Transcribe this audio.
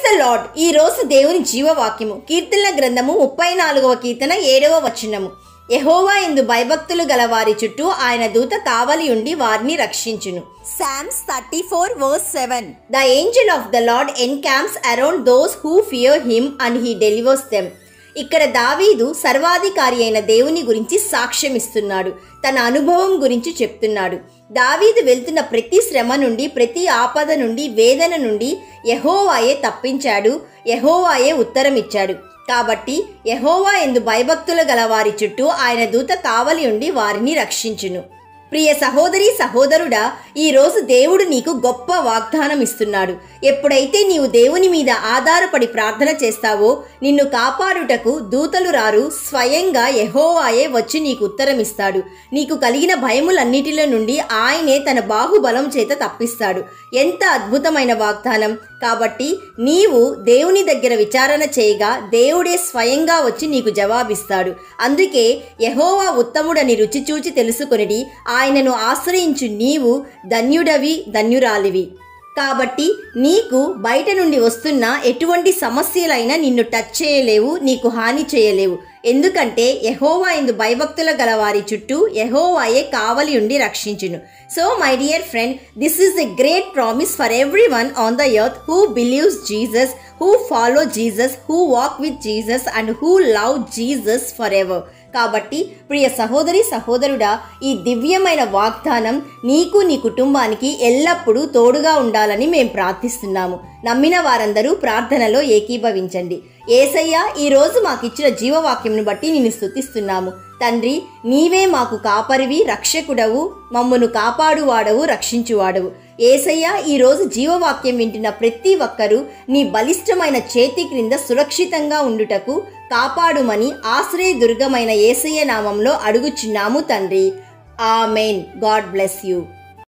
The lord. ఈ రోజు దేవుని జీవవాక్యము కీర్తనల గ్రంథము 34వ కీర్తన 7వ వచనము. యెహోవా యందు భయభక్తులు గల వారి చుట్టూ ఆయన దూత కావలి ఉండి వారిని రక్షించును. Psalms 34:7. The angel of the Lord encamps around those who fear him and he delivers them. ఇక్కడ దావీదు సర్వాధికారి అయిన దేవుని గురించి సాక్ష్యమిస్తున్నాడు. తన అనుభవం గురించి చెప్తున్నాడు. దావీదు వెళ్తున్న ప్రతి శ్రమ నుండి, ప్రతి ఆపద నుండి, వేదన నుండి యెహోవాయే తప్పించాడు, యెహోవాయే ఉత్తరం ఇచ్చాడు. కాబట్టి యెహోవా యందు భయభక్తులు గల వారి చుట్టూ ఆయన దూత కావలి ఉండి వారిని రక్షించును. ప్రియ సహోదరి సహోదరుడా, ఈరోజు దేవుడు నీకు గొప్ప వాగ్దానం ఇస్తున్నాడు. ఎప్పుడైతే నీవు దేవుని మీద ఆధారపడి ప్రార్థన చేస్తావో నిన్ను కాపాడుటకు దూతలు రారు, స్వయంగా యెహోవాయే వచ్చి నీకు ఉత్తరం ఇస్తాడు. నీకు కలిగిన భయములన్నిటిలో నుండి ఆయనే తన బాహుబలం చేత తప్పిస్తాడు. ఎంత అద్భుతమైన వాగ్దానం! కాబట్టి నీవు దేవుని దగ్గర విచారణ చేయగా దేవుడే స్వయంగా వచ్చి నీకు జవాబిస్తాడు. అందుకే యెహోవా ఉత్తముడని రుచి చూచి తెలుసుకొనిడి, ఆయనను ఆశ్రయించు నీవు ధన్యుడవి, ధన్యురాలివి. కాబట్టి నీకు బయట నుండి వస్తున్న ఎటువంటి సమస్యలైనా నిన్ను టచ్ చేయలేవు, నీకు హాని చేయలేవు. ఎందుకంటే యెహోవా యందు భయభక్తుల గల వారి చుట్టూ యెహోవాయే కావలి ఉండి రక్షించును. So my dear friend, this is a great promise for everyone on the earth who believes Jesus, who follow Jesus, who walk with Jesus and who love Jesus forever. కాబట్టి ప్రియ సహోదరి సహోదరుడా, ఈ దివ్యమైన వాగ్దానం నీకు నీ కుటుంబానికి ఎల్లప్పుడూ తోడుగా ఉండాలని మేము ప్రార్థిస్తున్నాము. నమ్మిన వారందరూ ప్రార్థనలో ఏకీభవించండి. యేసయ్య, ఈరోజు మాకిచ్చిన జీవవాక్యంను బట్టి నిన్ను స్తుతిస్తున్నాము. తండ్రి, నీవే మాకు కాపరివి, రక్షకుడవు, మమ్మను కాపాడువాడవు, రక్షించువాడవు. యేసయ్య, ఈరోజు జీవవాక్యం వింటున్న ప్రతి ఒక్కరూ నీ బలిష్టమైన చేతి క్రింద సురక్షితంగా ఉండుటకు కాపాడుమని ఆశ్రయదుర్గమైన యేసయ్య నామంలో అడుగుచున్నాము తండ్రి. ఆమెన్. God bless you.